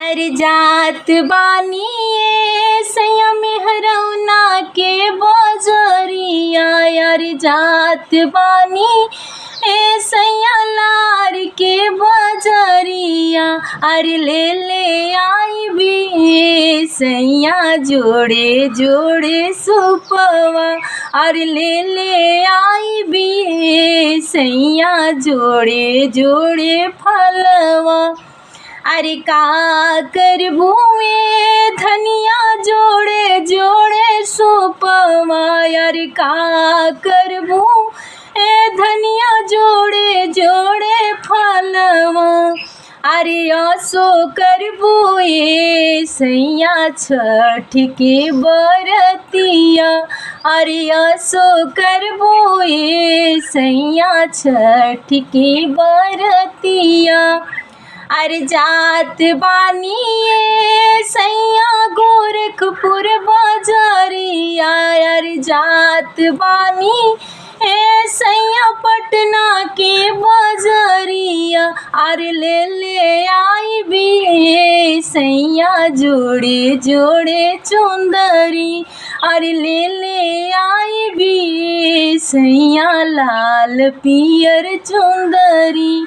अरे जात बानी सैया मेहरौना के बजरिया। अरे जात बानी सैया लार के बजरिया। अरे ले आई भी सैया जोड़े जोड़े सुपवा। अरे ले आई भी सैया जोड़े जोड़े फलवा। अरे का करबू धनिया जोड़े जोड़े सुपवा। अरे का करबू धनिया जोड़े जोड़े फलवा। अरे असो करबू सैया छठ के बरतिया। अरे असो करबू सैया छठ के बरतिया। अरे जात बानी सैया गोरखपुर बजरिया। अरे जात बानी सैया पटना के बजरिया। अरे ले आई भी सैया जोड़े जोड़े चुंदरी। अरे ले आई भी सैया लाल पियर चुंदरी।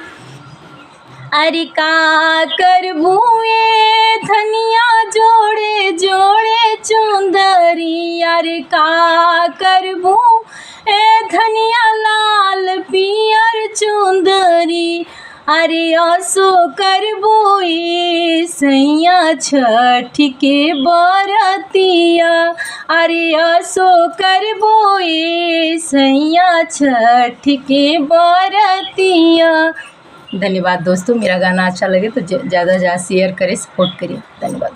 अरे का करबू धनिया जोड़े जोड़े चुंदरी। अरे का करबू धनिया लाल पियर चुंदरी। अरे असो करबू सैया छठ के बरतिया। अरे असो करबू सैया छठ के बरतिया। धन्यवाद दोस्तों। मेरा गाना अच्छा लगे तो ज़्यादा से ज़्यादा शेयर करें, सपोर्ट करिए। धन्यवाद।